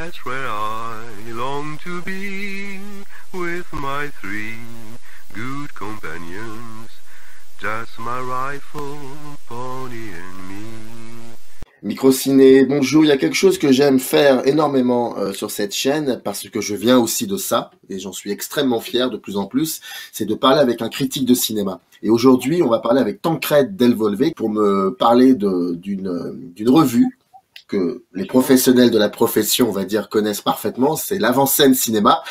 That's where I long to be with my three good companions, just my rifle, pony and me. Microciné, bonjour. Il y a quelque chose que j'aime faire énormément sur cette chaîne parce que je viens aussi de ça et j'en suis extrêmement fier de plus en plus, c'est de parler avec un critique de cinéma. Et aujourd'hui, on va parler avec Tancred Delvolvé pour me parler d'une revue que les professionnels de la profession, on va dire, connaissent parfaitement. C'est l'Avant-Scène Cinéma.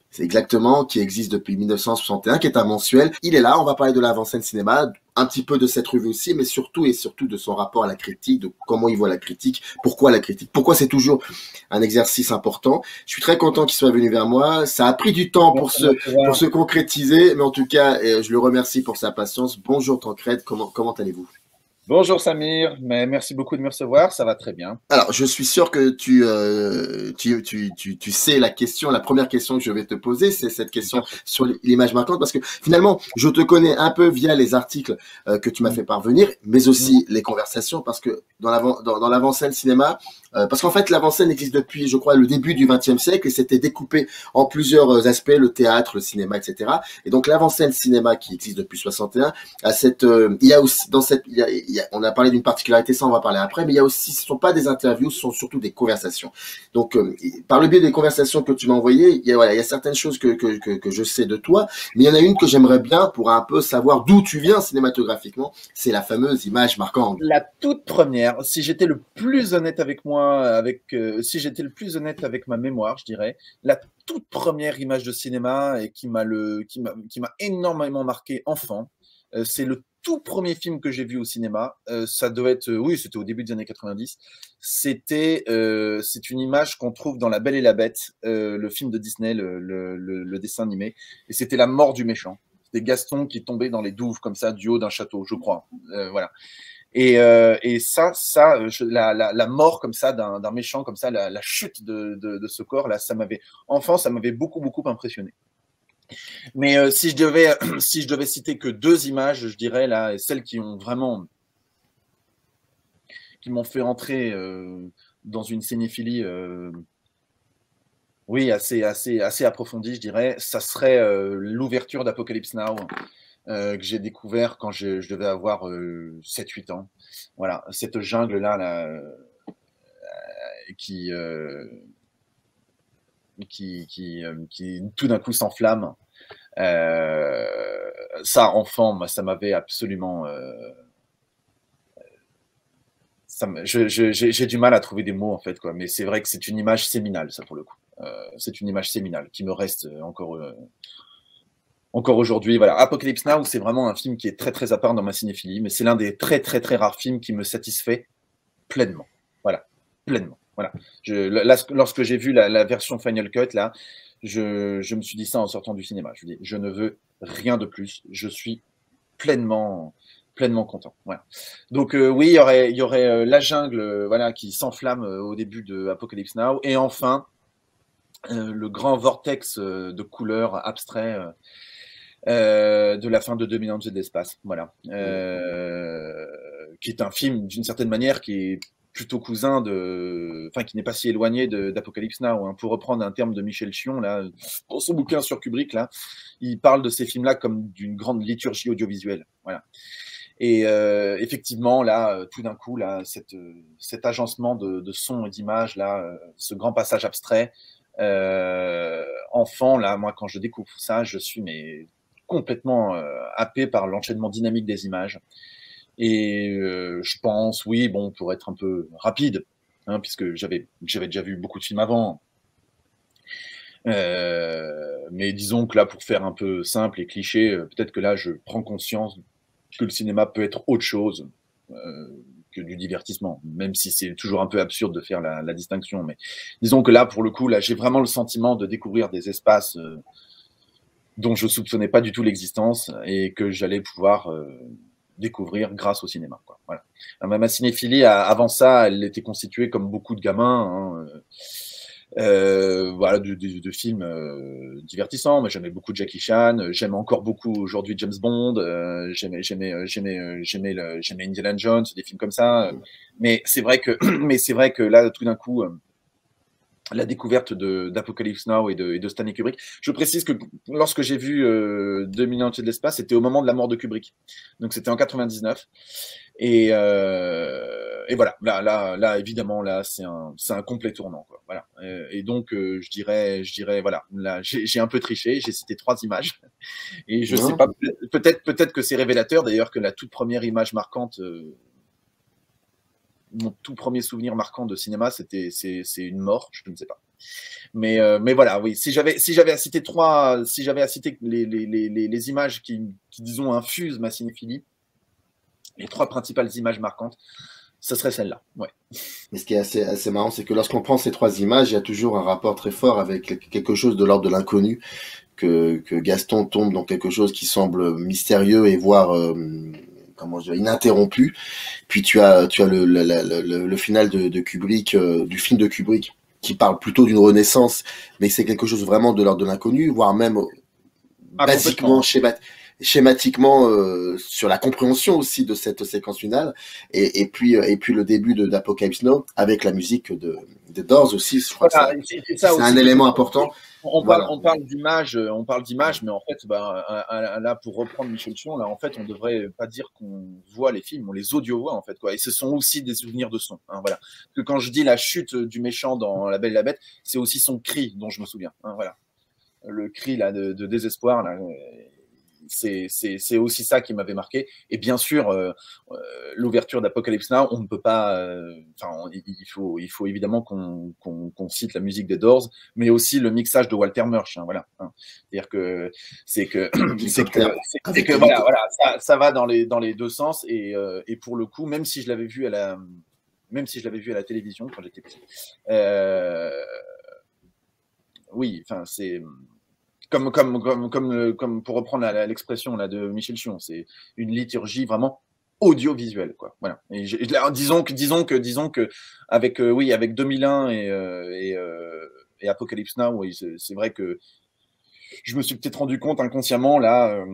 C'est exactement, qui existe depuis 1961, qui est un mensuel. Il est là, on va parler de l'Avant-Scène Cinéma, un petit peu de cette revue aussi, mais surtout et surtout de son rapport à la critique, de comment il voit la critique, pourquoi c'est toujours un exercice important. Je suis très content qu'il soit venu vers moi. Ça a pris du temps pour se concrétiser, mais en tout cas, je le remercie pour sa patience. Bonjour Tancred, comment allez-vous? Bonjour Samir, mais merci beaucoup de me recevoir, ça va très bien. Alors, je suis sûr que tu sais la première question que je vais te poser, c'est cette question sur l'image marquante, parce que finalement, je te connais un peu via les articles que tu m'as fait parvenir, mais aussi les conversations, parce que dans l'avant-scène cinéma, parce qu'en fait, l'avant-scène existe depuis, je crois, le début du XXe siècle, et c'était découpé en plusieurs aspects, le théâtre, le cinéma, etc. Et donc, l'avant-scène cinéma qui existe depuis 61, il y a aussi on a parlé d'une particularité, ça on va parler après, mais il y a aussi, ce ne sont pas des interviews, ce sont surtout des conversations. Donc, par le biais des conversations que tu m'as envoyées, il y a certaines choses que je sais de toi, mais il y en a une que j'aimerais bien pour un peu savoir d'où tu viens cinématographiquement, c'est la fameuse image marquante. La toute première, si j'étais le plus honnête avec moi, si j'étais le plus honnête avec ma mémoire, je dirais, la toute première image de cinéma et qui m'a énormément marqué enfant, c'est le tout premier film que j'ai vu au cinéma. Ça doit être, oui, c'était au début des années 90. C'est une image qu'on trouve dans La Belle et la Bête, le film de Disney, le dessin animé. Et c'était la mort du méchant. C'était Gaston qui tombait dans les douves comme ça, du haut d'un château, je crois. Voilà. Et la mort comme ça d'un méchant comme ça, la chute de ce corps là, ça m'avait beaucoup impressionné. Mais si je devais citer que deux images, je dirais là, celles qui m'ont fait entrer dans une cinéphilie, oui, assez approfondie, je dirais, ça serait l'ouverture d'Apocalypse Now que j'ai découvert quand je devais avoir 7-8 ans. Voilà, cette jungle là qui tout d'un coup s'enflamme. Ça, enfant, moi, ça m'avait absolument. J'ai du mal à trouver des mots en fait, quoi. Mais c'est vrai que c'est une image séminale, ça pour le coup. C'est une image séminale qui me reste encore aujourd'hui. Voilà, Apocalypse Now, c'est vraiment un film qui est très à part dans ma cinéphilie, mais c'est l'un des très rares films qui me satisfait pleinement. Voilà, pleinement. Voilà. Lorsque j'ai vu la version Final Cut là. Je me suis dit ça en sortant du cinéma. Je me dis, je ne veux rien de plus. Je suis pleinement content. Voilà. Donc oui, il y aurait la jungle, voilà, qui s'enflamme au début de Apocalypse Now, et enfin le grand vortex de couleurs abstrait de la fin de 2000 ans d'espace. Voilà, qui est un film d'une certaine manière qui est plutôt cousin qui n'est pas si éloigné d'Apocalypse Now. Hein. Pour reprendre un terme de Michel Chion, là, dans son bouquin sur Kubrick, là, il parle de ces films-là comme d'une grande liturgie audiovisuelle. Voilà. Et effectivement, là, tout d'un coup, là, cet agencement de sons et d'images, là, ce grand passage abstrait, enfant, là, moi, quand je découvre ça, je suis complètement happé par l'enchaînement dynamique des images. Et je pense, oui, bon, pour être un peu rapide, hein, puisque j'avais déjà vu beaucoup de films avant. Mais disons que là, pour faire un peu simple et cliché, peut-être que là, je prends conscience que le cinéma peut être autre chose que du divertissement, même si c'est toujours un peu absurde de faire la distinction. Mais disons que là, pour le coup, là, j'ai vraiment le sentiment de découvrir des espaces dont je soupçonnais pas du tout l'existence et que j'allais pouvoir découvrir grâce au cinéma, quoi. Voilà. Ma cinéphilie, avant ça, elle était constituée comme beaucoup de gamins, voilà, de films divertissants. Mais j'aimais beaucoup Jackie Chan, j'aime encore beaucoup aujourd'hui James Bond, j'aimais Indiana Jones, des films comme ça. Mais c'est vrai que là, tout d'un coup, la découverte d'Apocalypse Now et de Stanley Kubrick. Je précise que lorsque j'ai vu 2000 ans de l'espace, c'était au moment de la mort de Kubrick. Donc c'était en 99. Et voilà, là, évidemment, là, c'est un complet tournant, quoi. Voilà. Et donc, je dirais, voilà, là, j'ai un peu triché, j'ai cité 3 images. Et je sais pas, peut-être que c'est révélateur, d'ailleurs, que la toute première image marquante, mon tout premier souvenir marquant de cinéma, c'est une mort, je ne sais pas. Mais voilà, oui, si j'avais à citer les images qui, disons, infusent ma cinéphilie, les 3 principales images marquantes, ce serait celle-là. Ouais. Mais ce qui est assez marrant, c'est que lorsqu'on prend ces 3 images, il y a toujours un rapport très fort avec quelque chose de l'ordre de l'inconnu, que Gaston tombe dans quelque chose qui semble mystérieux et voire comment dire, ininterrompu. Puis tu as le final de Kubrick, du film de Kubrick, qui parle plutôt d'une renaissance, mais c'est quelque chose vraiment de l'ordre de l'inconnu, voire même basiquement schématiquement sur la compréhension aussi de cette séquence finale, et puis le début d'Apocalypse Now avec la musique de Doors aussi, je crois voilà, que c'est un élément important. On parle d'image, mais en fait, là, pour reprendre Michel Chion, là, en fait, on devrait pas dire qu'on voit les films, on les audio-voit, en fait, quoi. Et ce sont aussi des souvenirs de son, hein, voilà. Que quand je dis la chute du méchant dans La Belle et la Bête, c'est aussi son cri dont je me souviens, hein, voilà. Le cri, là, de désespoir, là, c'est aussi ça qui m'avait marqué. Et bien sûr, l'ouverture d'Apocalypse Now, on ne peut pas. Il faut évidemment qu'on cite la musique des Doors, mais aussi le mixage de Walter Murch. Hein, voilà. Hein. C'est-à-dire que voilà, ça va dans les 2 sens. Et pour le coup, même si je l'avais vu à la télévision quand j'étais petit, oui, enfin c'est. Comme pour reprendre l'expression là de Michel Chion, c'est une liturgie vraiment audiovisuelle, quoi. Voilà. Et disons que avec 2001 et Apocalypse Now, oui, c'est vrai que je me suis peut-être rendu compte inconsciemment là,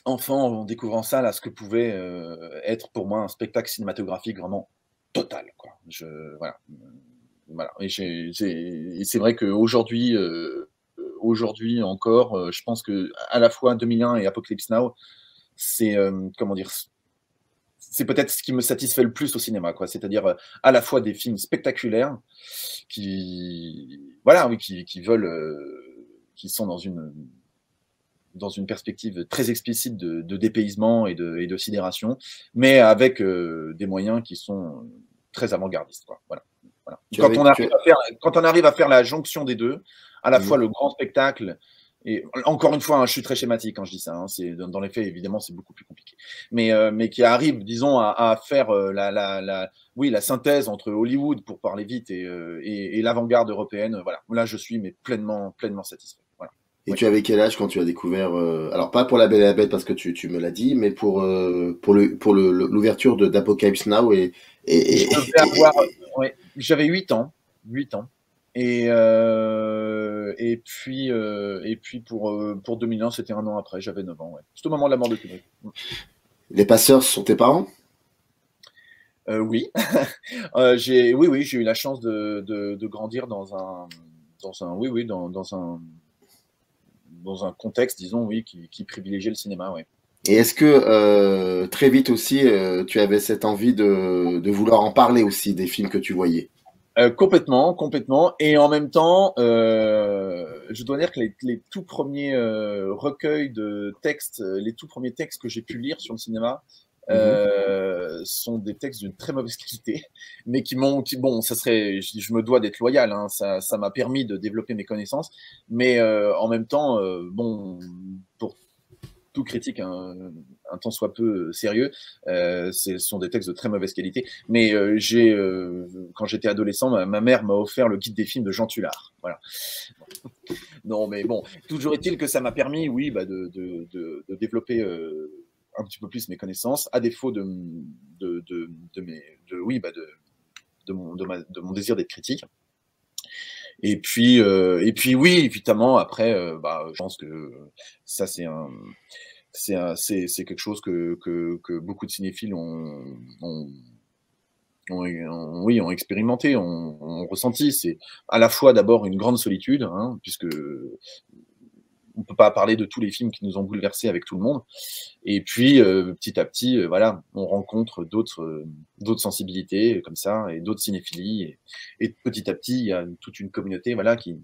enfant, en découvrant ça, là, ce que pouvait être pour moi un spectacle cinématographique vraiment total, quoi. Voilà. Et c'est vrai qu'aujourd'hui. Aujourd'hui encore, je pense que à la fois 2001 et Apocalypse Now, c'est comment dire, c'est peut-être ce qui me satisfait le plus au cinéma, quoi. C'est-à-dire à la fois des films spectaculaires qui, voilà, oui, qui veulent, qui sont dans une perspective très explicite de dépaysement et de sidération, mais avec des moyens qui sont très avant-gardistes, quoi. Voilà. Quand on arrive à faire la jonction des deux, à la fois le grand spectacle, et encore une fois, hein, je suis très schématique quand je dis ça, hein, dans les faits, évidemment, c'est beaucoup plus compliqué, mais qui arrive, disons, à faire la synthèse entre Hollywood, pour parler vite, et l'avant-garde européenne. Voilà. Là, je suis pleinement satisfait. Voilà. Et tu avais quel âge quand tu as découvert alors pas pour La Belle et la Bête parce que tu me l'as dit, mais pour l'ouverture d'Apocalypse Now j'avais 8 ans. Et puis pour 2001, c'était 1 an après, j'avais 9 ans. Ouais. C'était au moment de la mort de Kubrick. Les passeurs sont tes parents? Oui. J'ai eu la chance de grandir dans un contexte, disons, oui, qui privilégiait le cinéma, oui. Et est-ce que très vite aussi, tu avais cette envie de vouloir en parler aussi des films que tu voyais? Complètement. Et en même temps, je dois dire que les tout premiers recueils de textes, les tout premiers textes que j'ai pu lire sur le cinéma, sont des textes d'une très mauvaise qualité, mais bon, je me dois d'être loyal, hein, ça m'a permis de développer mes connaissances, mais en même temps, bon, pour tout critique un tant soit peu sérieux, ce sont des textes de très mauvaise qualité, mais quand j'étais adolescent, ma mère m'a offert le guide des films de Jean Tullard. Voilà. Non, mais bon, toujours est-il que ça m'a permis, oui, de développer un petit peu plus mes connaissances, à défaut de mon désir d'être critique. Et puis oui, évidemment, après, je pense que ça, c'est quelque chose que beaucoup de cinéphiles ont oui, ont expérimenté, ont ressenti. C'est à la fois d'abord une grande solitude, hein, puisque on ne peut pas parler de tous les films qui nous ont bouleversés avec tout le monde. Et puis, petit à petit, voilà, on rencontre d'autres sensibilités comme ça, et d'autres cinéphilies. Et petit à petit, il y a toute une communauté, voilà, qui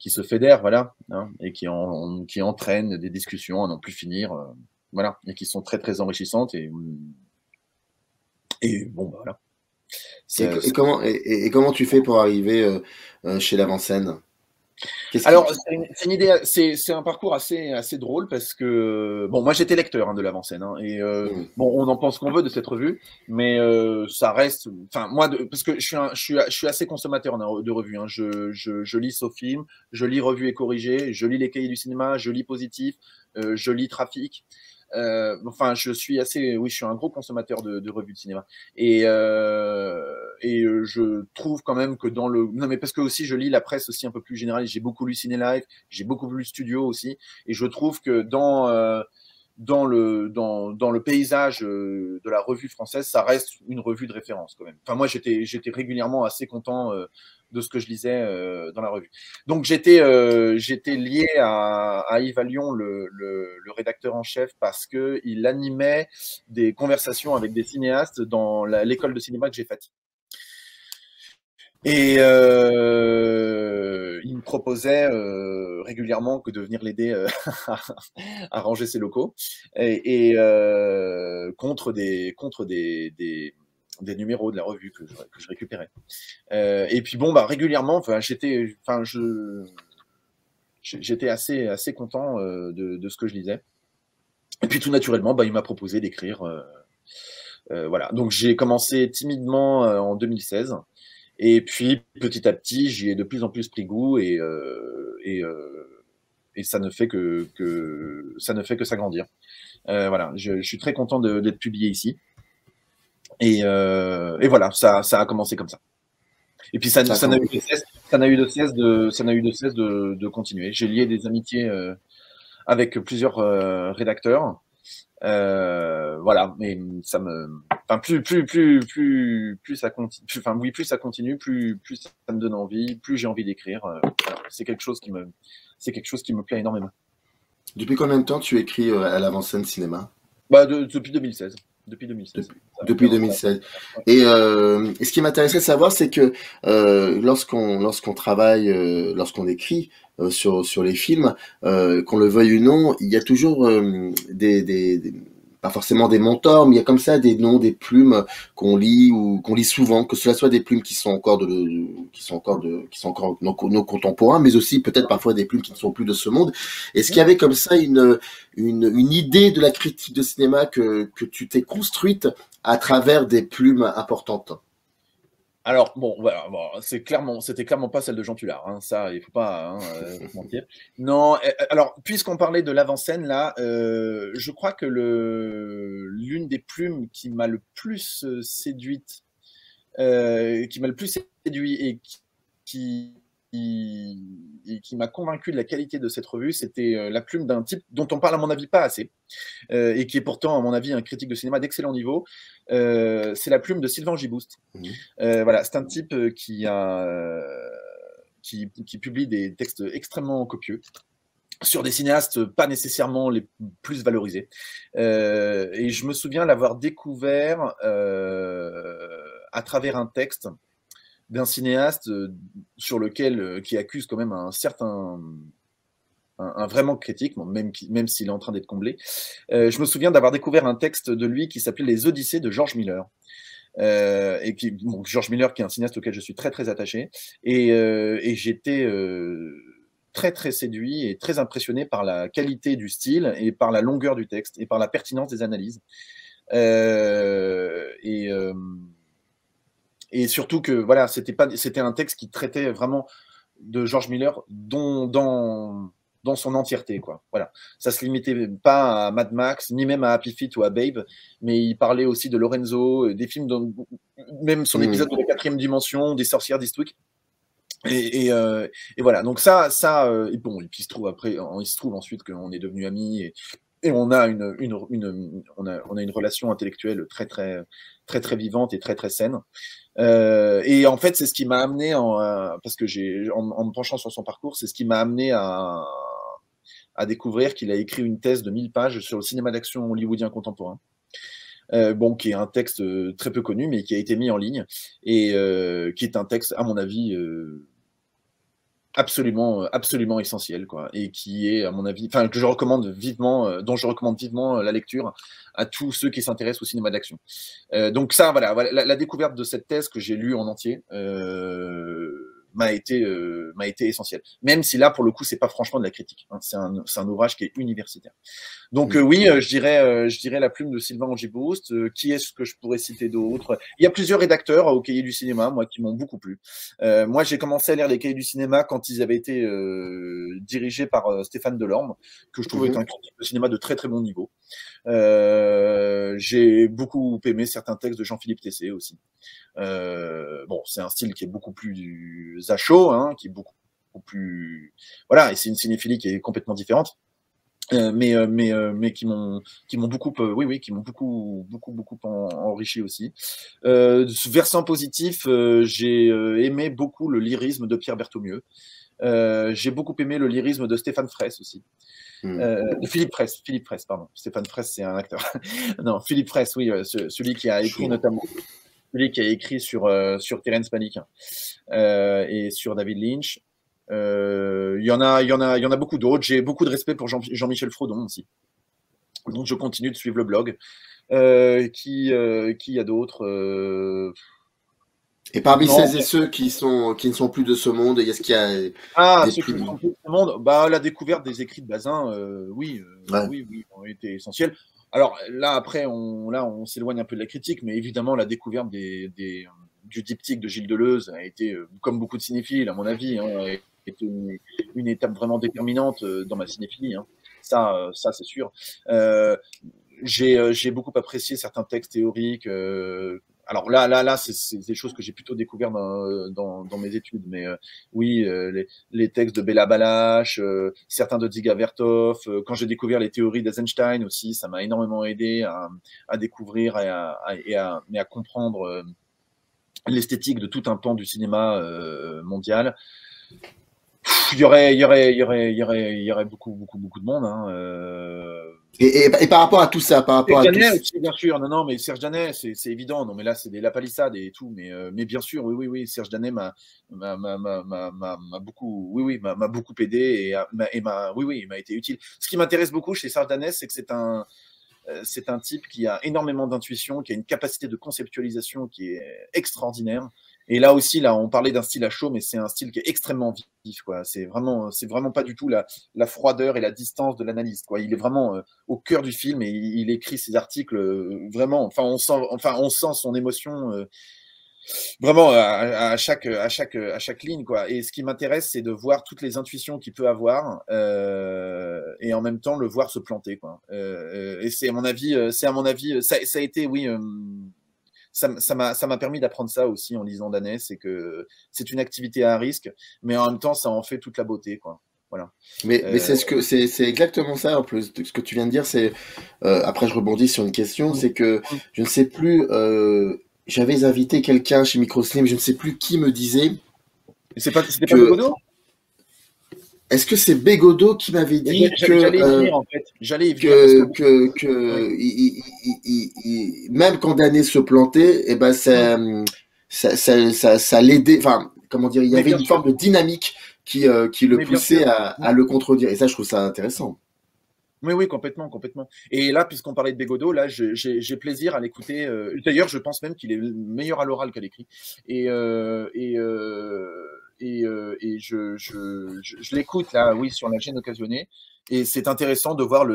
se fédère, voilà, hein, et qui entraîne des discussions à n'en plus finir, voilà, et qui sont très, très enrichissantes. Et bon, bah, voilà. Et comment tu fais pour arriver chez l'avant-scène? Alors, c'est une idée, c'est un parcours assez drôle parce que, bon, moi j'étais lecteur, hein, de l'avant-scène, hein, et bon, on en pense qu'on veut de cette revue, mais ça reste, enfin, moi, parce que je suis assez consommateur de revues, hein, je lis SoFilm, je lis Revue et Corrigé, je lis Les Cahiers du cinéma, je lis Positif, je lis Trafic. Enfin, je suis un gros consommateur de revues de cinéma. Et je trouve quand même que non, mais parce que aussi je lis la presse aussi un peu plus générale. J'ai beaucoup lu Ciné Live, j'ai beaucoup lu Studio aussi, et je trouve que dans le paysage de la revue française, ça reste une revue de référence quand même. Enfin, moi, j'étais régulièrement assez content de ce que je lisais dans la revue. Donc, j'étais lié à Yves Allion, le rédacteur en chef, parce qu'il animait des conversations avec des cinéastes dans l'école de cinéma que j'ai faite. Et il me proposait régulièrement que de venir l'aider à ranger ses locaux, et contre des numéros de la revue que je récupérais. Et puis bon, bah régulièrement, enfin j'étais assez content de ce que je lisais. Et puis tout naturellement, bah il m'a proposé d'écrire. Voilà. Donc j'ai commencé timidement en 2016. Et puis, petit à petit, j'y ai de plus en plus pris goût, et ça ne fait que s'agrandir. Voilà, je suis très content d'être publié ici. Et voilà, ça a commencé comme ça. Et puis ça n'a eu de cesse de continuer. J'ai lié des amitiés avec plusieurs rédacteurs. Voilà, mais ça me, enfin, plus ça continue, plus ça continue, plus ça me donne envie, plus j'ai envie d'écrire. Voilà. C'est quelque chose qui me plaît énormément. Depuis combien de temps tu écris à l'avant-scène cinéma? Bah, depuis 2016. Depuis 2016. Depuis 2016. Et ce qui m'intéresserait de savoir, c'est que lorsqu'on travaille, lorsqu'on écrit sur les films, qu'on le veuille ou non, il y a toujours pas forcément des mentors, mais il y a comme ça des noms, des plumes qu'on lit ou qu'on lit souvent, que cela soit des plumes qui sont encore nos contemporains, mais aussi peut-être parfois des plumes qui ne sont plus de ce monde. Est-ce qu'il y avait comme ça une idée de la critique de cinéma que tu t'es construite à travers des plumes importantes? Alors, bon, voilà, bon, c'était clairement pas celle de Jean Tullard, hein, ça, il faut pas mentir. Non, alors, puisqu'on parlait de l'avant-scène, là, je crois que l'une des plumes qui m'a le plus séduite, et qui m'a convaincu de la qualité de cette revue, c'était la plume d'un type dont on parle à mon avis pas assez, et qui est pourtant à mon avis un critique de cinéma d'excellent niveau. C'est la plume de Sylvain Gibouste. Voilà, c'est un type qui publie des textes extrêmement copieux sur des cinéastes pas nécessairement les plus valorisés. Et je me souviens l'avoir découvert à travers un texte d'un cinéaste qui accuse quand même un vrai manque critique, même s'il est en train d'être comblé. Je me souviens d'avoir découvert un texte de lui qui s'appelait Les Odyssées de George Miller. George Miller, qui est un cinéaste auquel je suis très très attaché, et j'étais très très séduit et très impressionné par la qualité du style et par la longueur du texte et par la pertinence des analyses. Et surtout que voilà, c'était un texte qui traitait vraiment de George Miller dans son entièreté, quoi. Voilà, ça se limitait pas à Mad Max, ni même à Happy Feet ou à Babe, mais il parlait aussi de Lorenzo, des films, même son épisode de la 4e dimension, des sorcières d'Eastwick. Et voilà, donc ça et bon, et puis il se trouve ensuite qu'on est devenus amis, Et on a on a une relation intellectuelle très, très, très, très vivante et très, très saine. Et en fait, c'est ce qui m'a amené, parce que en me penchant sur son parcours, c'est ce qui m'a amené à découvrir qu'il a écrit une thèse de 1000 pages sur le cinéma d'action hollywoodien contemporain. Bon, qui est un texte très peu connu, mais qui a été mis en ligne, et qui est un texte, à mon avis, absolument essentiel, quoi, et qui est, à mon avis, enfin, que je recommande vivement, dont je recommande vivement la lecture à tous ceux qui s'intéressent au cinéma d'action. Donc ça, voilà, la découverte de cette thèse que j'ai lue en entier m'a été essentielle. Même si là, pour le coup, c'est pas franchement de la critique, hein, c'est un ouvrage qui est universitaire. Donc oui, je dirais La Plume de Sylvain Angiboost. Qui est-ce que je pourrais citer d'autres? Il y a plusieurs rédacteurs au Cahier du cinéma, moi, qui m'ont beaucoup plu. Moi, j'ai commencé à lire les Cahiers du cinéma quand ils avaient été dirigés par Stéphane Delorme, que je trouve être un critique de cinéma de très très bon niveau. J'ai beaucoup aimé certains textes de Jean-Philippe Tessé aussi. Bon, c'est un style qui est beaucoup plus à chaud, hein, qui est beaucoup plus, voilà, et c'est une cinéphilie qui est complètement différente. Mais qui m'ont beaucoup, qui m'ont beaucoup enrichi aussi. Versant positif, j'ai aimé beaucoup le lyrisme de Pierre Berthaumieux. J'ai beaucoup aimé le lyrisme de Stéphane Fraisse aussi. De Philippe Fraisse, pardon. Stéphane Fraisse, c'est un acteur. Non, Philippe Fraisse, oui, celui qui a écrit notamment, celui qui a écrit sur Terrence Malick et sur David Lynch. Il y en a beaucoup d'autres. J'ai beaucoup de respect pour Jean-Michel Frodon aussi. Donc je continue de suivre le blog. Qui y a d'autres Et parmi celles et ceux qui ne sont plus de ce monde, est-ce qu'il y a ceux qui ne sont plus de ce monde, la découverte des écrits de Bazin, oui, ont été essentiels. Alors là, après, on s'éloigne un peu de la critique, mais évidemment, la découverte du diptyque de Gilles Deleuze a été, comme beaucoup de cinéphiles, à mon avis, hein, été une étape vraiment déterminante dans ma cinéphilie. Hein. Ça c'est sûr. J'ai beaucoup apprécié certains textes théoriques. Alors là, c'est des choses que j'ai plutôt découvert dans mes études. Mais oui, les textes de Béla Balázs, certains de Dziga Vertov. Quand j'ai découvert les théories d'Eisenstein aussi, ça m'a énormément aidé à découvrir et à comprendre l'esthétique de tout un pan du cinéma mondial. Il y aurait beaucoup de monde. Hein, Et par rapport à tout ça, par rapport Serge Danet aussi, bien sûr. Non, mais Serge Danet, c'est évident. Non, mais là, c'est la palissade et tout. Mais bien sûr, oui. Serge Danet m'a beaucoup aidé et m'a été utile. Ce qui m'intéresse beaucoup chez Serge Danet, c'est que c'est un type qui a énormément d'intuition, qui a une capacité de conceptualisation qui est extraordinaire. Et là aussi, on parlait d'un style à chaud, mais c'est un style qui est extrêmement vif, quoi. C'est vraiment pas du tout la froideur et la distance de l'analyste, quoi. Il est vraiment au cœur du film et il écrit ses articles vraiment. Enfin, on sent son émotion vraiment à chaque ligne, quoi. Et ce qui m'intéresse, c'est de voir toutes les intuitions qu'il peut avoir et en même temps le voir se planter, quoi. Et c'est à mon avis, ça a été, oui. Ça m'a permis d'apprendre ça aussi en lisant Danet, c'est que c'est une activité à risque, mais en même temps, ça en fait toute la beauté, quoi. Voilà. Mais c'est exactement ça en plus. Ce que tu viens de dire, c'est après je rebondis sur une question, c'est que je ne sais plus. J'avais invité quelqu'un chez Microslim, je ne sais plus qui me disait. C'était pas Bégodeau ? Est-ce que c'est Bégodeau qui m'avait dit j'allais y venir même quand Danet se plantait, et ben ça l'aidait. Enfin, comment dire, il y avait une forme de dynamique qui le poussait à le contredire. Et ça, je trouve ça intéressant. Oui, complètement. Et là, puisqu'on parlait de Bégodeau, là, j'ai plaisir à l'écouter. D'ailleurs, je pense même qu'il est meilleur à l'oral qu'à l'écrit. Et je l'écoute là, oui, sur la chaîne occasionnée. Et c'est intéressant de voir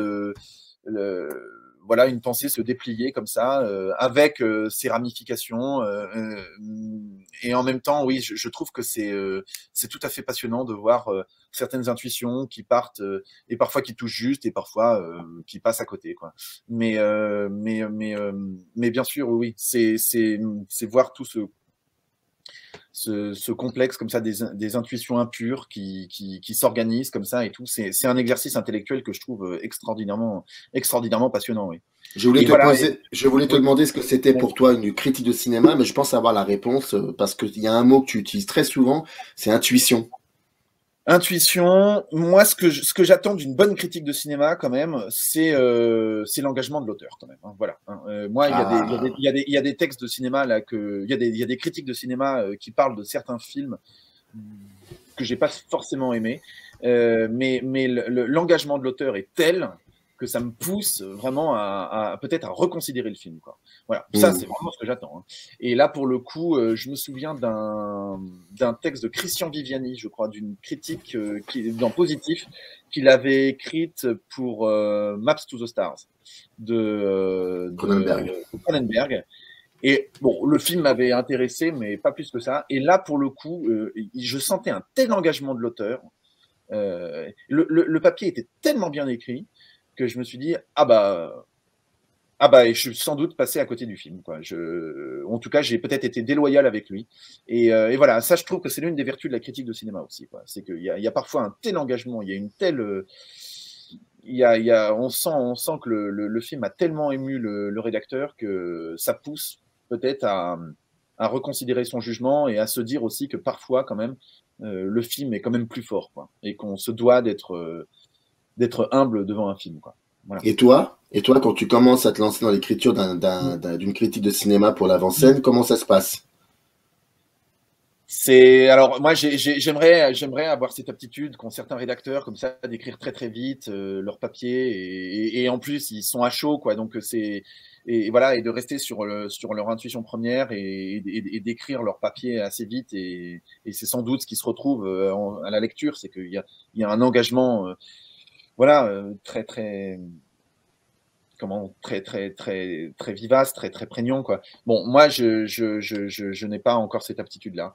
voilà, une pensée se déplier comme ça, avec ses ramifications. Et en même temps, oui, je trouve que c'est tout à fait passionnant de voir certaines intuitions qui partent et parfois qui touchent juste et parfois qui passent à côté, quoi. Mais bien sûr, oui, c'est voir tout ce complexe comme ça des intuitions impures qui s'organisent comme ça et tout. C'est un exercice intellectuel que je trouve extraordinairement passionnant. Oui. Je voulais Et te voilà. je voulais te Oui. demander ce que c'était pour toi une critique de cinéma, mais je pense avoir la réponse parce qu'il y a un mot que tu utilises très souvent, c'est intuition. Intuition, moi ce que j'attends d'une bonne critique de cinéma quand même, c'est l'engagement de l'auteur quand même. Hein, voilà. Hein. Moi Ah, il y a des textes de cinéma là il y a des critiques de cinéma qui parlent de certains films que j'ai pas forcément aimés, mais l'engagement de l'auteur est tel que ça me pousse vraiment à peut-être à reconsidérer le film, quoi. Voilà, ça c'est hmm. vraiment ce que j'attends. Hein. Et là pour le coup, je me souviens d'un texte de Christian Viviani, je crois, d'une critique dans Positif qu'il avait écrite pour Maps to the Stars Cronenberg. de Cronenberg. Et bon, le film m'avait intéressé, mais pas plus que ça. Et là, pour le coup, je sentais un tel engagement de l'auteur. Le papier était tellement bien écrit que je me suis dit, et je suis sans doute passé à côté du film. Quoi. En tout cas, j'ai peut-être été déloyal avec lui. Et voilà, ça, je trouve que c'est l'une des vertus de la critique de cinéma aussi. C'est qu'il y a parfois un tel engagement, il y a une telle... on sent que le film a tellement ému le rédacteur que ça pousse peut-être à reconsidérer son jugement et à se dire aussi que parfois, quand même, le film est quand même plus fort, quoi, et qu'on se doit d'être humble devant un film, quoi. Voilà. Et toi, quand tu commences à te lancer dans l'écriture d'une critique de cinéma pour l'avant-scène, comment ça se passe? Alors moi j'aimerais avoir cette aptitude qu'ont certains rédacteurs comme ça d'écrire très très vite leur papier et en plus ils sont à chaud quoi donc c'est et voilà et de rester sur leur intuition première et d'écrire leur papier assez vite et c'est sans doute ce qui se retrouve à la lecture c'est qu'il y a un engagement voilà très très très très très très vivace, très très prégnant quoi. Bon, moi je n'ai pas encore cette aptitude-là.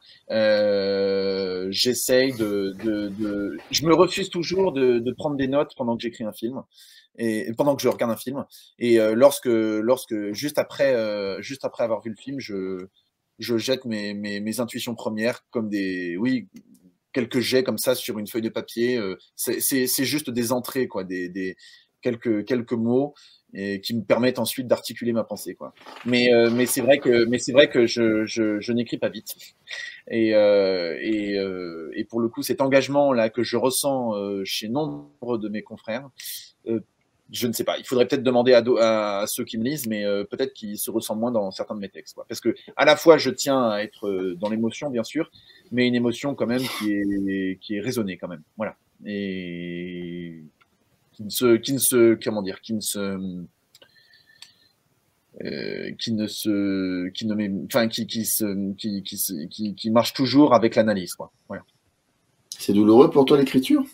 J'essaye je me refuse toujours de prendre des notes pendant que j'écris un film et pendant que je regarde un film. Et lorsque juste après avoir vu le film, je jette mes intuitions premières comme quelques jets comme ça sur une feuille de papier. C'est juste des entrées quoi, quelques mots et qui me permettent ensuite d'articuler ma pensée quoi. Mais c'est vrai que je n'écris pas vite et pour le coup cet engagement là que je ressens chez nombre de mes confrères je ne sais pas. Il faudrait peut-être demander à ceux qui me lisent, mais peut-être qu'ils se ressentent moins dans certains de mes textes. Quoi. Parce que à la fois, je tiens à être dans l'émotion, bien sûr, mais une émotion quand même qui est raisonnée quand même. Voilà. Et comment dire, qui marche toujours avec l'analyse. Quoi. Voilà. C'est douloureux pour toi l'écriture?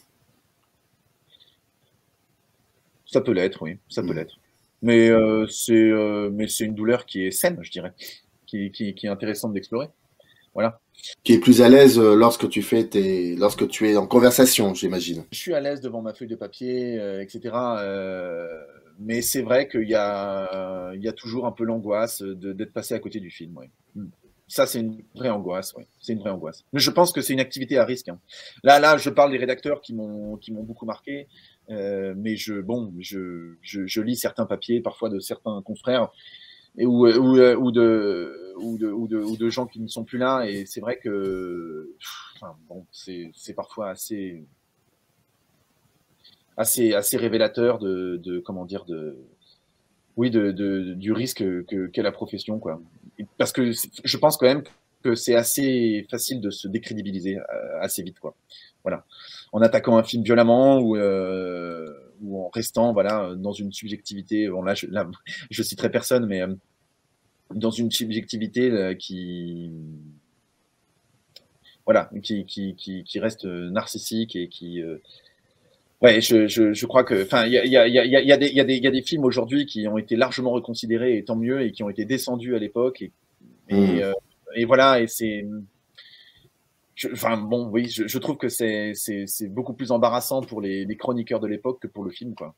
Ça peut l'être, oui, ça peut l'être. Mais c'est une douleur qui est saine, je dirais, qui est intéressante d'explorer. Voilà. Qui est plus à l'aise lorsque lorsque tu es en conversation, j'imagine. Je suis à l'aise devant ma feuille de papier, etc. Mais c'est vrai qu'il y a toujours un peu l'angoisse d'être passé à côté du film. Ouais. Ça, c'est une vraie angoisse. Ouais. C'est une vraie angoisse. Mais je pense que c'est une activité à risque. Hein. Là, je parle des rédacteurs qui m'ont beaucoup marqué. Mais je lis certains papiers, parfois de certains confrères, ou de gens qui ne sont plus là. Et c'est vrai que c'est parfois assez révélateur comment dire, du risque qu'est la profession, quoi. Parce que je pense quand même que c'est assez facile de se décrédibiliser assez vite, quoi. Voilà. En attaquant un film violemment ou en restant, voilà, dans une subjectivité. Bon, là, je citerai personne, mais dans une subjectivité voilà, qui reste narcissique et qui ouais, je crois que, enfin, il y a des films aujourd'hui qui ont été largement reconsidérés, et tant mieux, et qui ont été descendus à l'époque, et voilà, et enfin bon, oui, je trouve que c'est beaucoup plus embarrassant pour les chroniqueurs de l'époque que pour le film, quoi.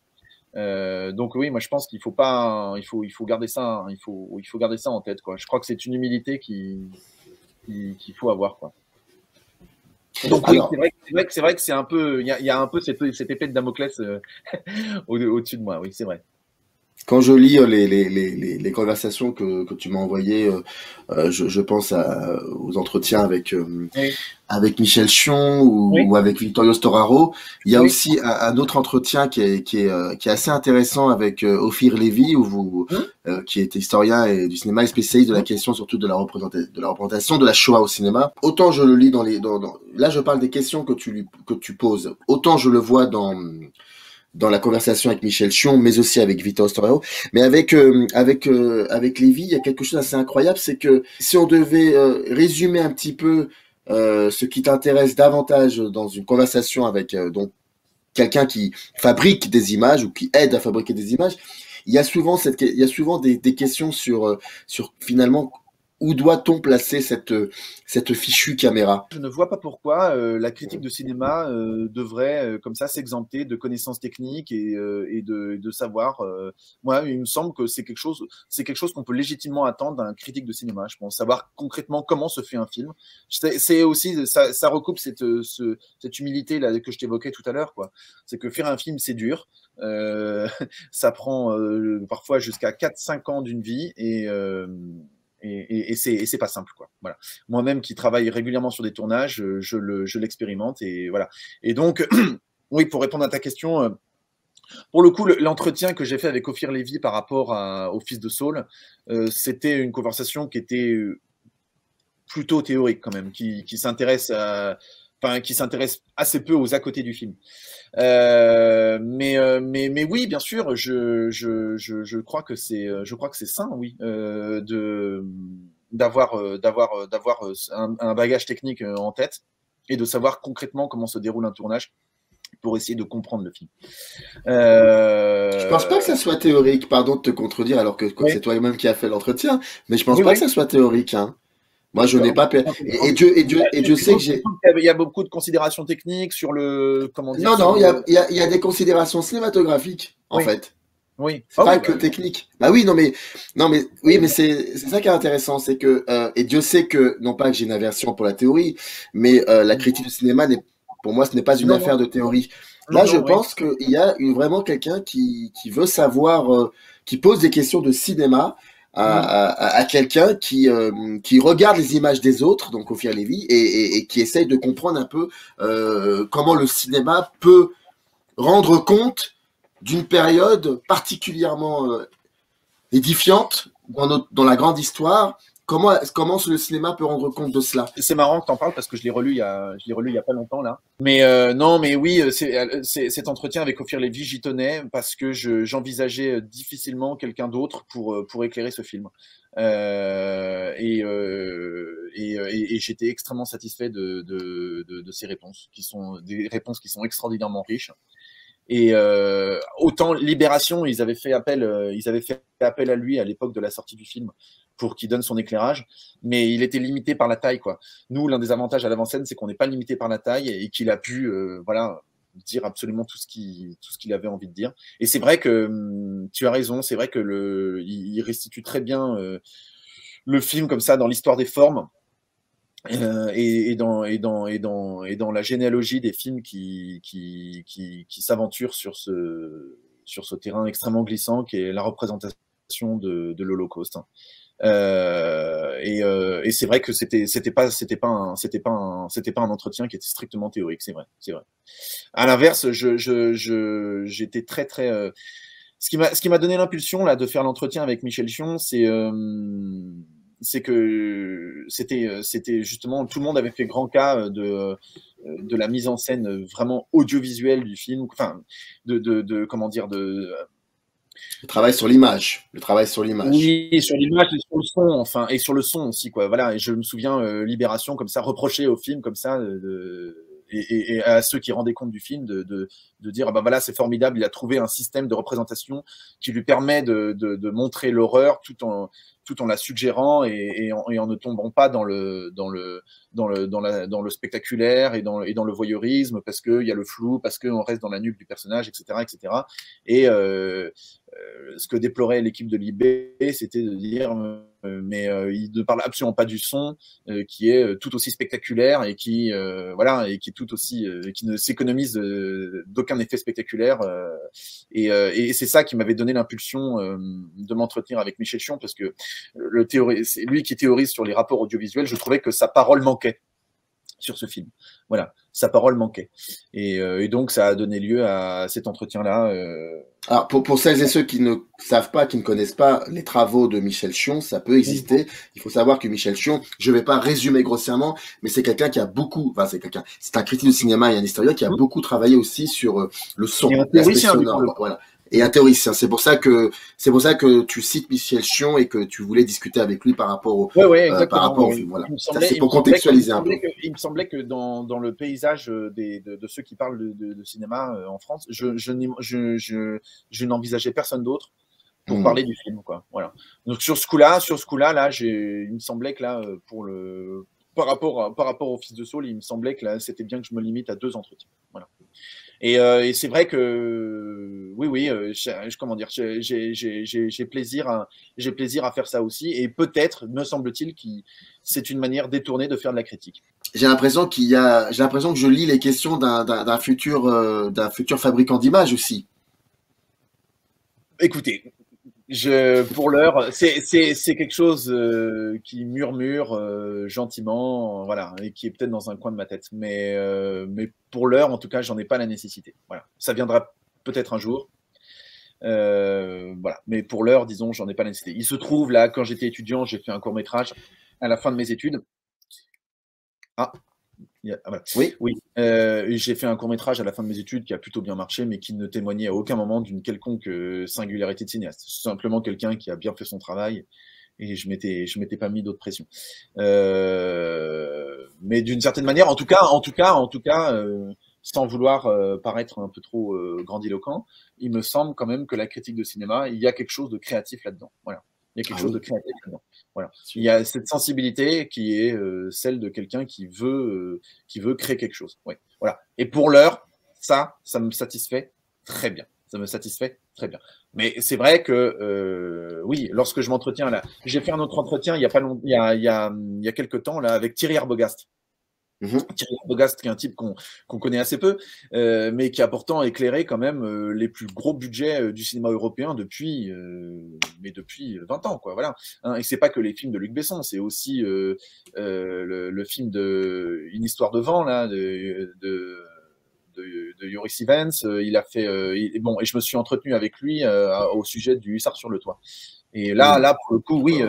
Donc oui, moi je pense qu'il faut pas, il faut garder ça, il faut garder ça en tête, quoi. Je crois que c'est une humilité qu'il faut avoir, quoi. Donc oui, Alors, c'est vrai que c'est un peu, il y a un peu cette épée de Damoclès au-dessus de moi. Oui, c'est vrai. quand je lis les conversations que tu m'as envoyées, je pense aux entretiens Oui, avec Michel Chion oui, ou avec Vittorio Storaro. Il y a oui. aussi un autre entretien qui est assez intéressant avec Ophir Lévy, Hum, qui est historien et du cinéma et spécialiste de la hum. question surtout de la représentation de la Shoah au cinéma. Autant je le lis là je parle des questions que tu poses. Autant je le vois dans la conversation avec Michel Chion, mais aussi avec Vittorio Storaro. Mais avec Lévy, il y a quelque chose d'assez incroyable, c'est que si on devait résumer un petit peu ce qui t'intéresse davantage dans une conversation avec donc quelqu'un qui fabrique des images ou qui aide à fabriquer des images, il y a souvent des questions sur finalement où doit-on placer cette fichue caméra. Je ne vois pas pourquoi la critique de cinéma devrait, comme ça, s'exempter de connaissances techniques et de savoir. Moi, il me semble que c'est quelque chose qu'on peut légitimement attendre d'un critique de cinéma. Je pense savoir concrètement comment se fait un film. C'est aussi ça recoupe cette humilité là que je t'évoquais tout à l'heure, quoi. C'est que faire un film, c'est dur. Ça prend parfois jusqu'à 4-5 ans d'une vie et c'est pas simple, quoi. Voilà. Moi-même qui travaille régulièrement sur des tournages, je l'expérimente et voilà. Et donc, oui, pour répondre à ta question, pour le coup, l'entretien que j'ai fait avec Ophir Lévy par rapport au fils de Saul, c'était une conversation qui était plutôt théorique quand même, qui s'intéresse enfin, qui s'intéresse assez peu aux à côté du film. Mais oui, bien sûr, je crois que c'est sain, oui, d'avoir un bagage technique en tête et de savoir concrètement comment se déroule un tournage pour essayer de comprendre le film. Je pense pas que ça soit théorique, pardon de te contredire alors que c'est Oui, toi-même qui as fait l'entretien, mais je pense oui, pas que oui. ça soit théorique, hein. Moi, je n'ai pas. Et Dieu sait que j'ai. Il y a beaucoup de considérations techniques sur le, comment dire, Non, sur non, le. il y a des considérations cinématographiques, en Oui, fait. oui. C'est Ah pas oui, que bah, technique. Bah oui, oui, mais c'est ça qui est intéressant, c'est que et Dieu sait que non pas que j'ai une aversion pour la théorie, mais la critique du cinéma pour moi, ce n'est pas une non, non, affaire de théorie. non, Là, je non, oui. pense qu'il y a vraiment quelqu'un qui veut savoir, qui pose des questions de cinéma Mm. à quelqu'un qui regarde les images des autres, donc Ophir Lévy, et qui essaye de comprendre un peu comment le cinéma peut rendre compte d'une période particulièrement édifiante dans la grande histoire. Comment le cinéma peut rendre compte de cela? C'est marrant que tu en parles parce que je l'ai relu il y a pas longtemps là. Mais non, mais oui, cet entretien avec Ophir Lévy, j'y tenais parce que j'envisageais difficilement quelqu'un d'autre pour éclairer ce film. Et j'étais extrêmement satisfait de ces réponses, qui sont des réponses qui sont extraordinairement riches. Et autant Libération, ils avaient fait appel à lui à l'époque de la sortie du film pour qu'il donne son éclairage, mais il était limité par la taille, quoi. Nous, l'un des avantages à l'avant-scène, c'est qu'on n'est pas limité par la taille et qu'il a pu, voilà, dire absolument tout ce qu'il avait envie de dire. Et c'est vrai que tu as raison, c'est vrai que il restitue très bien le film comme ça dans l'histoire des formes. Et dans la généalogie des films qui s'aventurent sur ce terrain extrêmement glissant qui est la représentation de l'Holocauste. Et c'est vrai que c'était pas un entretien qui était strictement théorique, c'est vrai, c'est vrai. À l'inverse, j'étais très très ce qui m'a donné l'impulsion là de faire l'entretien avec Michel Chion, c'est que c'était justement tout le monde avait fait grand cas de la mise en scène vraiment audiovisuelle du film, enfin comment dire Le travail sur l'image. Le travail sur l'image. oui, sur l'image et sur le son, enfin, et sur le son aussi, quoi. Voilà, et je me souviens, Libération, comme ça, reprocher au film, comme ça, et à ceux qui rendaient compte du film, de dire, ah ben voilà, c'est formidable, il a trouvé un système de représentation qui lui permet de montrer l'horreur tout en la suggérant et en ne tombant pas dans le spectaculaire et dans le voyeurisme, parce qu'il y a le flou, parce qu'on reste dans la nuque du personnage, etc., etc. Et ce que déplorait l'équipe de Libé, c'était de dire mais il ne parle absolument pas du son, qui est tout aussi spectaculaire et qui voilà, et qui est tout aussi qui ne s'économise d'aucun effet spectaculaire. Et c'est ça qui m'avait donné l'impulsion de m'entretenir avec Michel Chion, parce que c'est lui qui théorise sur les rapports audiovisuels. Je trouvais que sa parole manquait sur ce film. Voilà, sa parole manquait. Et donc, ça a donné lieu à cet entretien-là. Alors, pour celles et ceux qui ne savent pas, qui ne connaissent pas les travaux de Michel Chion, ça peut exister. Il faut savoir que Michel Chion, je vais pas résumer grossièrement, mais c'est quelqu'un qui a beaucoup, enfin, c'est un critique de cinéma et un historien qui a beaucoup travaillé aussi sur le son, l'aspect sonore. Voilà. Et un théoricien. C'est pour ça que tu cites Michel Chion et que tu voulais discuter avec lui par rapport au film. Voilà. C'est pour contextualiser un peu. Il me semblait que dans le paysage de ceux qui parlent de cinéma en France, je n'envisageais personne d'autre pour parler du film, quoi. Voilà. Donc sur ce coup-là, là, il me semblait que là, par rapport au Fils de Saul, il me semblait que là, c'était bien que je me limite à 2 entretiens. Voilà. Et c'est vrai que oui, comment dire, j'ai plaisir à faire ça aussi. Et peut-être, me semble-t-il, c'est une manière détournée de faire de la critique. J'ai l'impression que je lis les questions d'un futur fabricant d'images aussi. Écoutez, pour l'heure, c'est quelque chose qui murmure gentiment, voilà, et qui est peut-être dans un coin de ma tête. Mais pour l'heure, en tout cas, j'en ai pas la nécessité. Voilà, ça viendra peut-être un jour. Voilà, mais pour l'heure, disons, j'en ai pas la nécessité. Il se trouve là, quand j'étais étudiant, j'ai fait un court-métrage à la fin de mes études. Voilà. Oui. J'ai fait un court-métrage à la fin de mes études qui a plutôt bien marché, mais qui ne témoignait à aucun moment d'une quelconque singularité de cinéaste. C'est simplement quelqu'un qui a bien fait son travail, et je m'étais pas mis d'autres pressions. Mais d'une certaine manière, en tout cas, sans vouloir paraître un peu trop grandiloquent, il me semble quand même que la critique de cinéma, il y a quelque chose de créatif là-dedans. Voilà. Il y a quelque chose de créatif là-dedans. Voilà. Il y a cette sensibilité qui est celle de quelqu'un qui veut créer quelque chose. Ouais. Voilà. Et pour l'heure, ça me satisfait très bien. Ça me satisfait très bien. Mais c'est vrai que oui, lorsque je m'entretiens là, j'ai fait un autre entretien il y a quelques temps là avec Thierry Arbogast. Thierry Arbogast, qui est un type qu'on connaît assez peu, mais qui a pourtant éclairé quand même les plus gros budgets du cinéma européen depuis 20 ans, quoi. Voilà. Hein, et c'est pas que les films de Luc Besson, c'est aussi le film de Une histoire de vent là, de Joris Ivens. Il a fait et je me suis entretenu avec lui au sujet du Hussard sur le toit. Et là, pour le coup, oui,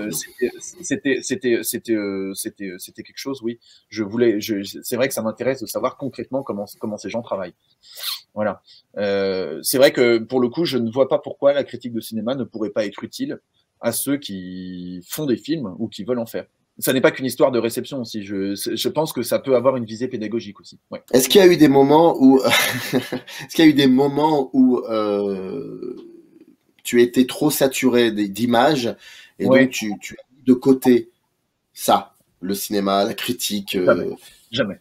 c'était quelque chose, oui. C'est vrai que ça m'intéresse de savoir concrètement comment ces gens travaillent. Voilà. C'est vrai que pour le coup, je ne vois pas pourquoi la critique de cinéma ne pourrait pas être utile à ceux qui font des films ou qui veulent en faire. Ça n'est pas qu'une histoire de réception aussi. Je pense que ça peut avoir une visée pédagogique aussi. Ouais. Est-ce qu'il y a eu des moments où, tu étais trop saturé d'images et donc tu as mis de côté ça, le cinéma, la critique? Jamais.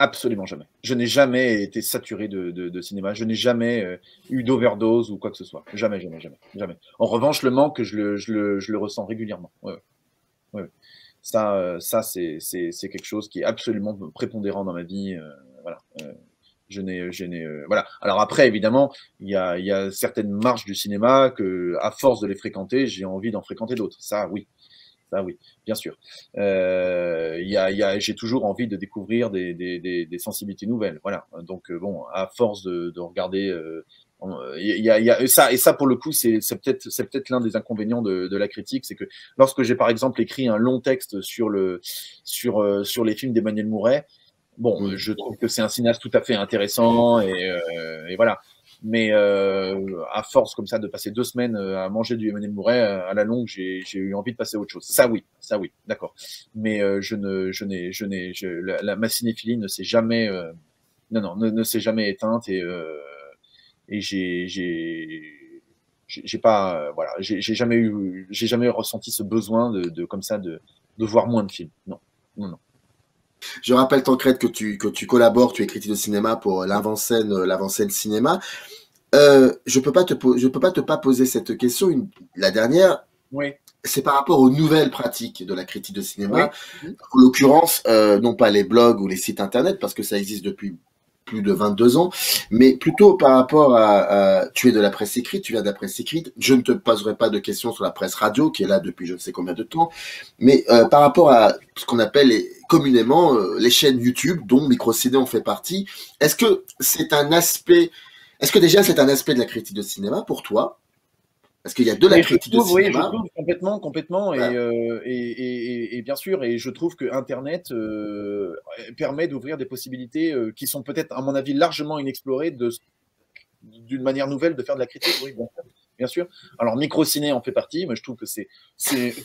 Absolument jamais. Je n'ai jamais été saturé de cinéma. Je n'ai jamais eu d'overdose ou quoi que ce soit. Jamais. En revanche, le manque, je le ressens régulièrement. Ouais. Ça c'est quelque chose qui est absolument prépondérant dans ma vie. Voilà. Voilà. Alors après, évidemment, il y a certaines marches du cinéma que, à force de les fréquenter, j'ai envie d'en fréquenter d'autres. Ça, oui, bien sûr. J'ai toujours envie de découvrir des sensibilités nouvelles. Voilà. Donc à force de regarder, il y a ça, et ça pour le coup, c'est peut-être l'un des inconvénients de la critique, c'est que lorsque j'ai par exemple écrit un long texte sur les films d'Emmanuel Mouret. Bon, je trouve que c'est un cinéaste tout à fait intéressant et voilà. Mais à force comme ça de passer 2 semaines à manger du Emmanuel Mouret, à la longue, j'ai eu envie de passer à autre chose. Ça oui, d'accord. Mais ma cinéphilie ne s'est jamais, ne s'est jamais éteinte et j'ai pas, voilà, j'ai jamais ressenti ce besoin de comme ça de voir moins de films. Non. Je rappelle, Tancrède, que tu collabores, tu es critique de cinéma pour l'avant-scène cinéma. Je peux pas te pas poser cette question. La dernière, Oui. C'est par rapport aux nouvelles pratiques de la critique de cinéma, Oui. en l'occurrence, non pas les blogs ou les sites internet, parce que ça existe depuis plus de 22 ans, mais plutôt par rapport tu es de la presse écrite, tu viens de la presse écrite, je ne te poserai pas de questions sur la presse radio, qui est là depuis je ne sais combien de temps, mais par rapport à ce qu'on appelle communément les chaînes YouTube, dont Microciné en fait partie, est-ce que c'est un aspect, est-ce que déjà c'est un aspect de la critique de cinéma pour toi? Est-ce qu'il y a de la Mais je critique de trouve, oui, je cinéma? trouve complètement, Voilà. et bien sûr, et je trouve que Internet permet d'ouvrir des possibilités qui sont peut-être, à mon avis, largement inexplorées d'une manière nouvelle de faire de la critique. Oui, bien sûr. Bien sûr. Alors, Microciné en fait partie. Moi, je trouve que c'est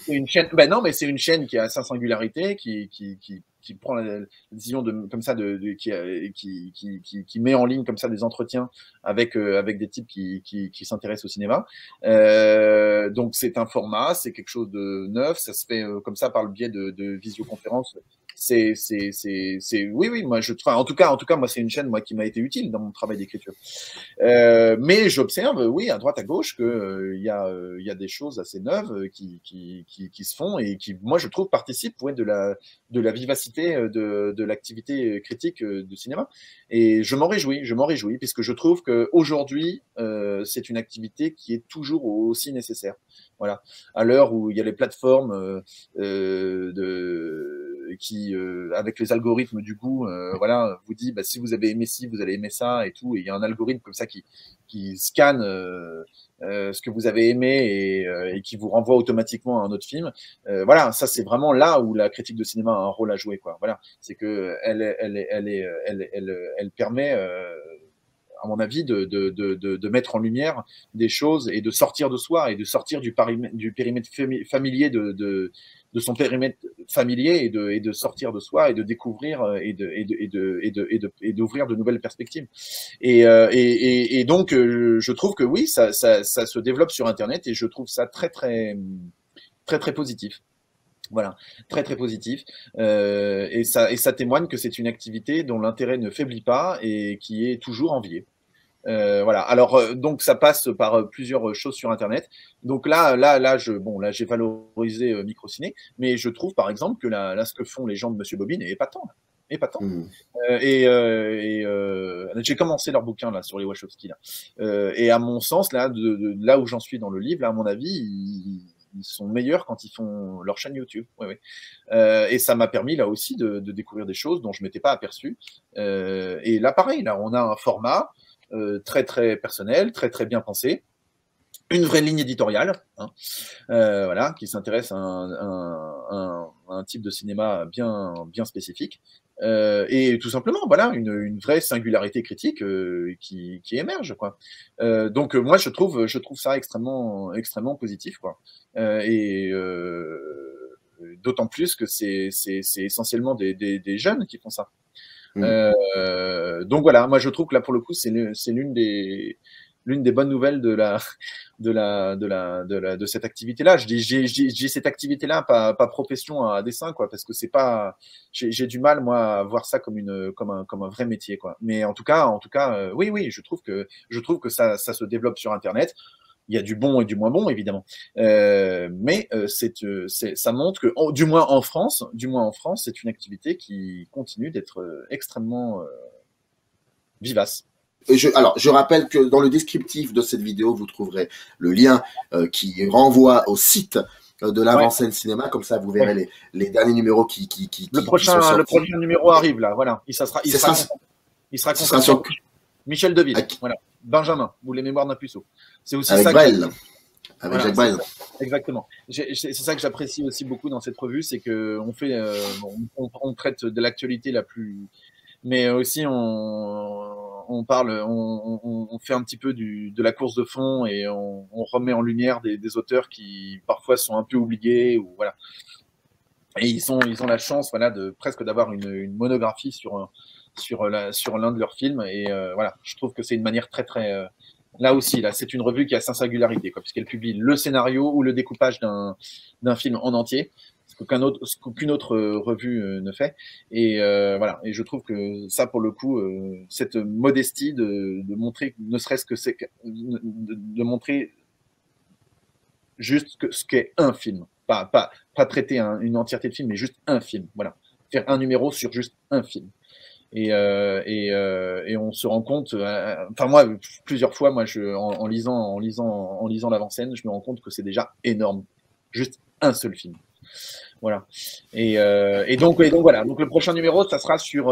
une chaîne. Ben non, mais c'est une chaîne qui a sa singularité, qui prend la décision comme ça, qui met en ligne comme ça des entretiens avec des types qui s'intéressent au cinéma. Donc, c'est un format, c'est quelque chose de neuf. Ça se fait comme ça par le biais de visioconférences. Oui, moi, en tout cas, moi, c'est une chaîne, moi, qui m'a été utile dans mon travail d'écriture. Mais j'observe, oui, à droite, à gauche, qu'il y a des choses assez neuves qui se font et qui, moi, je trouve, participent de la vivacité de l'activité critique de cinéma. Et je m'en réjouis, puisque je trouve qu'aujourd'hui, c'est une activité qui est toujours aussi nécessaire. Voilà. À l'heure où il y a les plateformes qui, avec les algorithmes du goût, voilà, vous dit, bah, si vous avez aimé ci, vous allez aimer ça et tout. Et il y a un algorithme comme ça qui scanne ce que vous avez aimé et qui vous renvoie automatiquement à un autre film. Voilà, ça c'est vraiment là où la critique de cinéma a un rôle à jouer, quoi. Voilà, c'est que elle permet à mon avis, de mettre en lumière des choses et de sortir de soi et de sortir du périmètre familier de son périmètre familier et de sortir de soi et de découvrir et d'ouvrir de nouvelles perspectives. Et donc, je trouve que oui, ça se développe sur Internet et je trouve ça très, très, très, très positif. Voilà, très très positif. Et ça témoigne que c'est une activité dont l'intérêt ne faiblit pas et qui est toujours enviée. Voilà. Alors, donc ça passe par plusieurs choses sur Internet. Donc là, j'ai valorisé Microciné, mais je trouve par exemple que là, ce que font les gens de Monsieur Bobine est épatant. Épatant. Mmh. J'ai commencé leur bouquin là sur les Wachowski là. Et à mon sens, là, là où j'en suis dans le livre, là, à mon avis, ils sont meilleurs quand ils font leur chaîne YouTube. Ouais, ouais. Et ça m'a permis là aussi de découvrir des choses dont je m'étais pas aperçu. Et là, pareil, là, on a un format très très personnel, très très bien pensé, une vraie ligne éditoriale, hein, voilà, qui s'intéresse à un type de cinéma bien bien spécifique. Et tout simplement, voilà, une vraie singularité critique qui émerge, quoi. Donc moi, je trouve ça extrêmement extrêmement positif, quoi. Et d'autant plus que c'est essentiellement des jeunes qui font ça. Donc voilà, moi je trouve que là pour le coup c'est l'une des bonnes nouvelles de cette activité-là. Je dis j'ai cette activité-là, pas profession à dessein, quoi, parce que c'est pas, j'ai du mal moi à voir ça comme un vrai métier, quoi. Mais en tout cas, oui, je trouve que ça se développe sur Internet. Il y a du bon et du moins bon, évidemment. Mais ça montre que, du moins en France, c'est une activité qui continue d'être extrêmement vivace. Alors, je rappelle que dans le descriptif de cette vidéo, vous trouverez le lien qui renvoie au site de l'Avant-Scène Cinéma. Comme ça, vous verrez les derniers numéros qui le prochain numéro arrive, là. Voilà. Il sera consacré sur Michel Deville. Voilà. Benjamin, ou les mémoires d'un puceau. C'est aussi avec ça. Brel. Avec Jacques Brel. Exactement. C'est ça que j'apprécie aussi beaucoup dans cette revue, c'est que on traite de l'actualité la plus, mais aussi on parle, on fait un petit peu de la course de fond et on remet en lumière des auteurs qui parfois sont un peu oubliés ou voilà. Et ils ont la chance, voilà, presque d'avoir une monographie sur l'un de leurs films et voilà. Je trouve que c'est une manière très très là aussi, là, c'est une revue qui a sa singularité, quoi, puisqu'elle publie le scénario ou le découpage d'un film en entier, ce qu'aucune autre revue ne fait. Et voilà. Et je trouve que ça, pour le coup, cette modestie de montrer, ne serait-ce que de montrer juste ce qu'est un film. Pas traiter une entièreté de film, mais juste un film. Voilà. Faire un numéro sur juste un film. Et on se rend compte, enfin moi, plusieurs fois, moi, en lisant l'avant-scène, je me rends compte que c'est déjà énorme. Juste un seul film. Voilà. Et donc voilà. Donc le prochain numéro, ça sera sur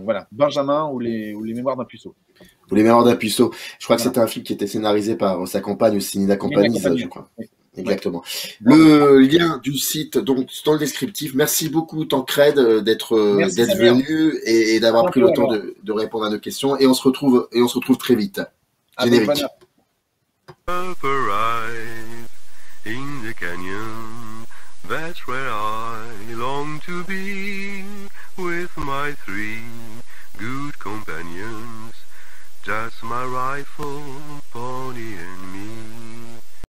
voilà, Benjamin ou les Mémoires d'un puceau. Ou les Mémoires d'un puceau. Je crois que c'était un film qui était scénarisé par sa compagne, aussi Nina Campani, je crois. Oui. Exactement. Ouais. Le lien du site, donc, dans le descriptif. Merci beaucoup, Tancred, d'être venu et d'avoir pris le temps de répondre à nos questions. Et on se retrouve très vite. Générique. In the canyon, that's where I long to be, with my 3 good companions, just my rifle, pony and me.